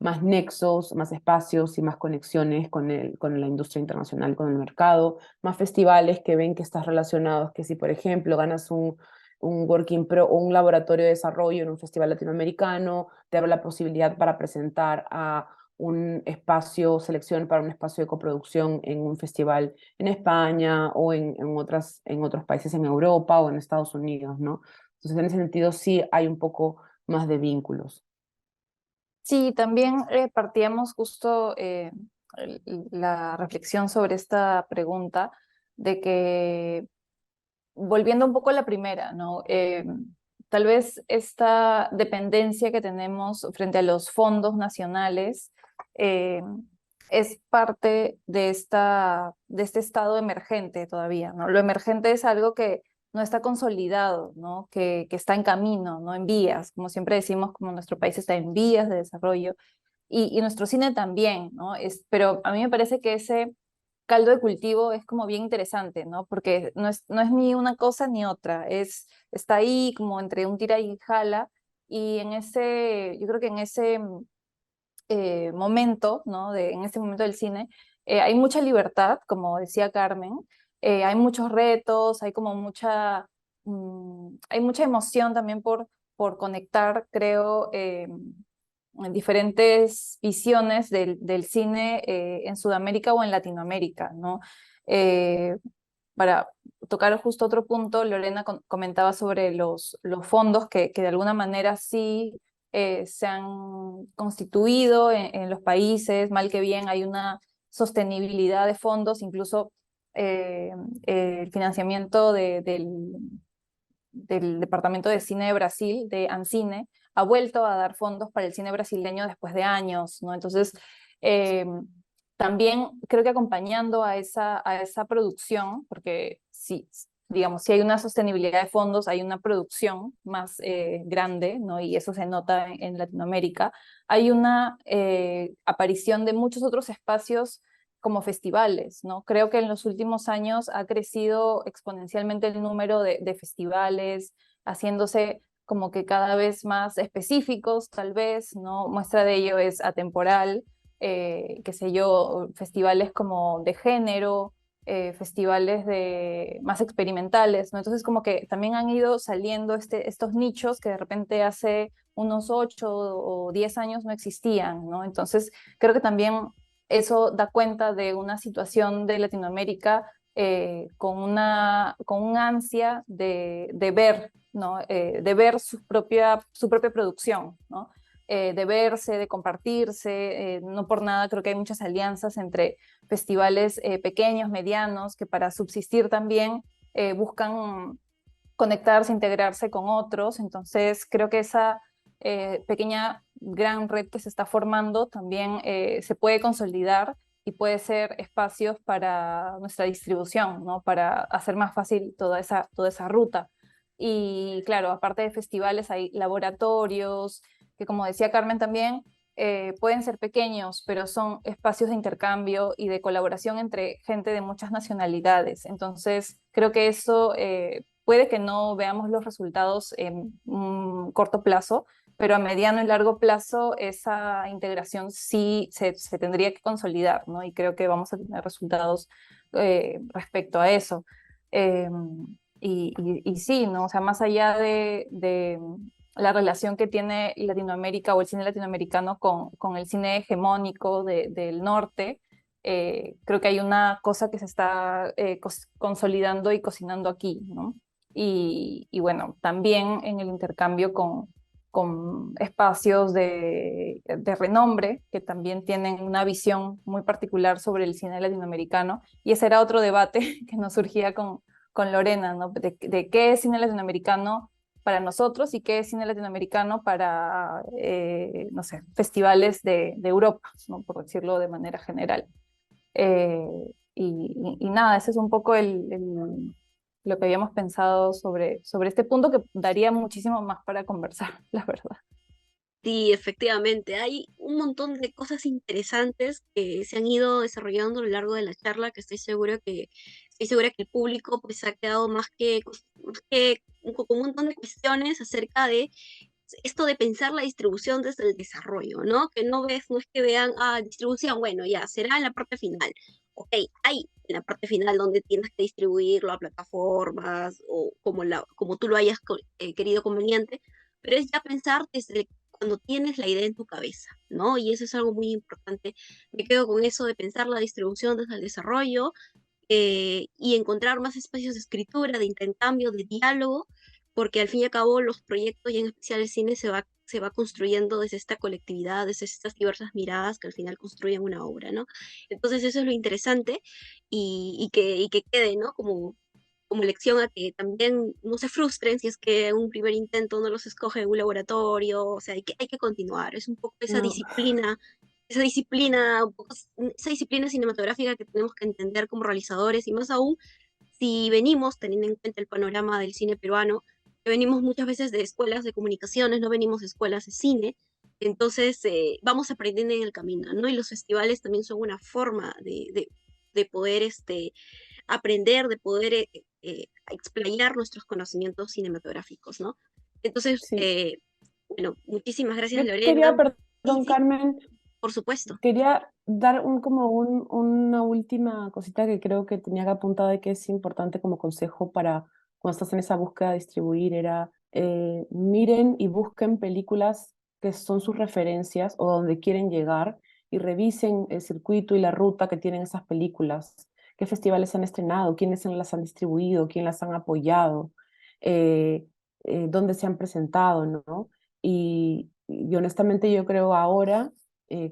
más nexos, más espacios y más conexiones con la industria internacional, con el mercado, más festivales que ven que estás relacionados, que si por ejemplo ganas un Working Pro o un laboratorio de desarrollo en un festival latinoamericano, te abre la posibilidad para presentar a un espacio, selección para un espacio de coproducción en un festival en España o en otros países en Europa o en Estados Unidos, ¿no? Entonces, en ese sentido, sí hay un poco más de vínculos. Sí, también partíamos justo la reflexión sobre esta pregunta de que, volviendo un poco a la primera, ¿no? Tal vez esta dependencia que tenemos frente a los fondos nacionales eh, es parte de este estado emergente todavía, ¿no? Lo emergente es algo que no está consolidado, ¿no? Que está en camino, ¿no? En vías, como siempre decimos, como nuestro país está en vías de desarrollo y nuestro cine también, ¿no? Pero a mí me parece que ese caldo de cultivo es como bien interesante, ¿no? Porque no es ni una cosa ni otra, está ahí como entre un tira y jala, y yo creo que en ese momento, ¿no? En ese momento del cine, hay mucha libertad, como decía Carmen, hay muchos retos, hay mucha emoción también por conectar, creo, en diferentes visiones del cine en Sudamérica o en Latinoamérica, ¿no? Eh, para tocar justo otro punto, Lorena comentaba sobre los fondos que de alguna manera sí se han constituido en los países, mal que bien hay una sostenibilidad de fondos, incluso eh, el financiamiento del Departamento de Cine de Brasil, de Ancine, ha vuelto a dar fondos para el cine brasileño después de años, ¿no? Entonces, eh, también creo que acompañando a esa producción, porque sí, digamos, si hay una sostenibilidad de fondos, hay una producción más grande, ¿no? Y eso se nota en Latinoamérica, hay una aparición de muchos otros espacios como festivales, ¿no? Creo que en los últimos años ha crecido exponencialmente el número de festivales, haciéndose como que cada vez más específicos, tal vez, ¿no? Muestra de ello es Atemporal, qué sé yo, festivales como de género, festivales más experimentales, ¿no? Entonces como que también han ido saliendo estos nichos que de repente hace unos 8 o 10 años no existían, ¿no? Entonces creo que también eso da cuenta de una situación de Latinoamérica con un ansia de ver, ¿no? De ver su propia producción, ¿no? De verse, de compartirse. No por nada creo que hay muchas alianzas entre festivales pequeños, medianos, que para subsistir también buscan conectarse, integrarse con otros. Entonces, creo que esa pequeña, gran red que se está formando también se puede consolidar y puede ser espacios para nuestra distribución, ¿no? Para hacer más fácil toda esa ruta. Y claro, aparte de festivales hay laboratorios, que como decía Carmen también, pueden ser pequeños, pero son espacios de intercambio y de colaboración entre gente de muchas nacionalidades. Entonces, creo que eso puede que no veamos los resultados en un corto plazo, pero a mediano y largo plazo esa integración sí se tendría que consolidar, ¿no? Y creo que vamos a tener resultados respecto a eso. Eh, y sí, ¿no? O sea, más allá de la relación que tiene Latinoamérica o el cine latinoamericano con el cine hegemónico del norte, creo que hay una cosa que se está consolidando y cocinando aquí, ¿no? Y bueno, también en el intercambio con espacios de renombre que también tienen una visión muy particular sobre el cine latinoamericano. Y ese era otro debate que nos surgía con Lorena, ¿no? De qué es cine latinoamericano para nosotros y qué es cine latinoamericano para, no sé, festivales de Europa, ¿no? Por decirlo de manera general. Eh, y nada, ese es un poco lo que habíamos pensado sobre este punto que daría muchísimo más para conversar, la verdad. Sí, efectivamente, hay un montón de cosas interesantes que se han ido desarrollando a lo largo de la charla, que estoy segura que el público pues ha quedado más que con un montón de cuestiones acerca de esto de pensar la distribución desde el desarrollo, ¿no? Que no es que vean, distribución, bueno, ya, será en la parte final. Ok, hay en la parte final donde tienes que distribuirlo a plataformas o como tú lo hayas querido conveniente, pero es ya pensar desde cuando tienes la idea en tu cabeza, ¿no? Y eso es algo muy importante. Me quedo con eso de pensar la distribución desde el desarrollo, y encontrar más espacios de escritura, de intercambio, de diálogo, porque al fin y al cabo los proyectos y en especial el cine se va construyendo desde esta colectividad, desde estas diversas miradas que al final construyen una obra, ¿no? Entonces eso es lo interesante y que quede, ¿no? Como lección a que también no se frustren si es que un primer intento no los escoge en un laboratorio, o sea, hay que continuar, es un poco No, esa disciplina cinematográfica que tenemos que entender como realizadores y más aún si venimos teniendo en cuenta el panorama del cine peruano, que venimos muchas veces de escuelas de comunicaciones, no venimos de escuelas de cine, entonces vamos aprendiendo en el camino, ¿no? Y los festivales también son una forma de poder aprender, de poder explayar nuestros conocimientos cinematográficos, ¿no? Entonces, sí. bueno, muchísimas gracias Yo Lorena. quería, Sí, perdón, sí, Carmen, por supuesto. quería dar una última cosita que creo que tenía que apuntar y que es importante como consejo para cuando estás en esa búsqueda de distribuir, era miren y busquen películas que son sus referencias o donde quieren llegar y revisen el circuito y la ruta que tienen esas películas, qué festivales han estrenado, quiénes las han distribuido, quién las han apoyado, eh, dónde se han presentado, ¿no? Y honestamente yo creo ahora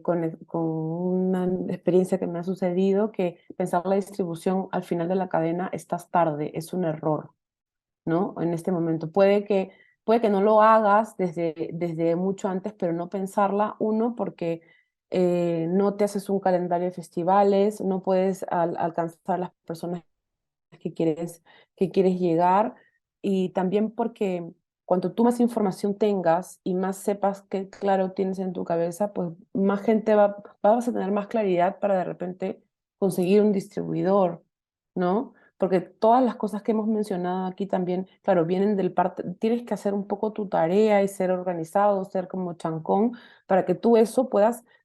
con una experiencia que me ha sucedido, que pensar la distribución al final de la cadena estás tarde, es un error, ¿no? En este momento. Puede que no lo hagas desde mucho antes, pero no pensarla, uno, porque no te haces un calendario de festivales, no puedes alcanzar las personas que quieres llegar y también porque cuanto tú más información tengas y más sepas qué claro tienes en tu cabeza, pues más gente vas a tener más claridad para de repente conseguir un distribuidor, ¿no? Porque todas las cosas que hemos mencionado aquí también, claro, vienen del parte, tienes que hacer un poco tu tarea y ser organizado, ser como chancón, para que tú eso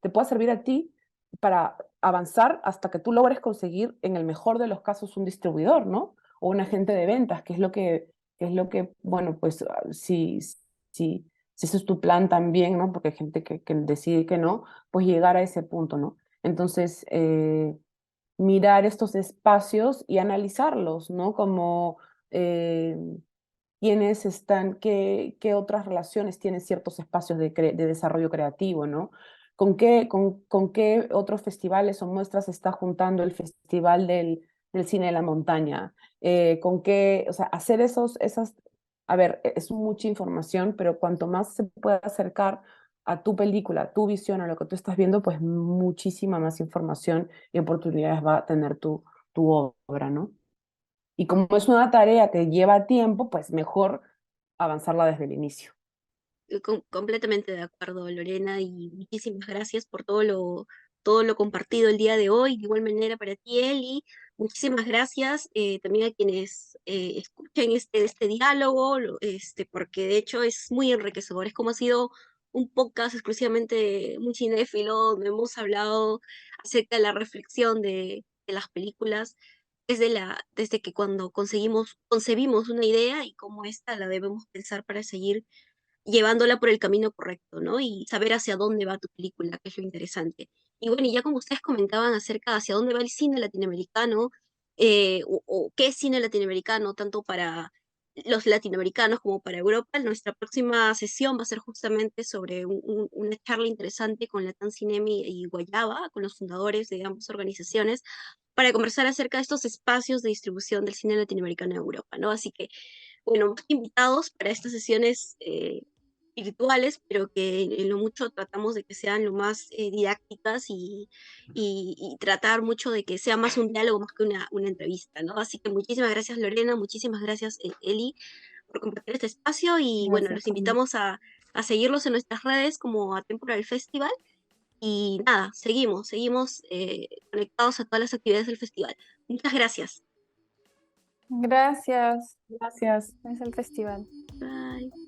te pueda servir a ti para avanzar hasta que tú logres conseguir, en el mejor de los casos, un distribuidor, ¿no? O un agente de ventas, bueno, pues si ese es tu plan también, ¿no? Porque hay gente que decide que no, pues llegar a ese punto, ¿no? Entonces, mirar estos espacios y analizarlos, ¿no? Como eh, quiénes están, qué otras relaciones tienen ciertos espacios de desarrollo creativo, ¿no? Con qué otros festivales o muestras se está juntando el Festival del Cine de la Montaña? Con qué, o sea, hacer a ver, es mucha información, pero cuanto más se pueda acercar a tu película, a tu visión, a lo que tú estás viendo, pues muchísima más información y oportunidades va a tener tu obra, ¿no? Y como es una tarea que lleva tiempo, pues mejor avanzarla desde el inicio. Completamente de acuerdo, Lorena, y muchísimas gracias por todo lo compartido el día de hoy. De igual manera para ti, Eli, muchísimas gracias también a quienes escuchen este diálogo, porque de hecho es muy enriquecedor. Es como ha sido un podcast exclusivamente muy cinéfilo, donde hemos hablado acerca de la reflexión de las películas. Desde que cuando concebimos una idea y cómo esta la debemos pensar para seguir llevándola por el camino correcto, ¿no? Y saber hacia dónde va tu película, que es lo interesante. Y bueno, y ya como ustedes comentaban acerca hacia dónde va el cine latinoamericano, o qué es cine latinoamericano, tanto para los latinoamericanos como para Europa, nuestra próxima sesión va a ser justamente sobre una charla interesante con Latam Cinema y Guayaba, con los fundadores de ambas organizaciones, para conversar acerca de estos espacios de distribución del cine latinoamericano en Europa, ¿no? Así que bueno, más que invitados para estas sesiones virtuales, pero que en lo mucho tratamos de que sean lo más didácticas y tratar mucho de que sea más un diálogo más que una entrevista, ¿no? Así que muchísimas gracias Lorena, muchísimas gracias Eli por compartir este espacio y bueno, Gracias, los Carmen. invitamos a seguirlos en nuestras redes como a Temporal Festival y nada, seguimos conectados a todas las actividades del festival. Muchas gracias. Gracias. Gracias. Es el festival. Bye.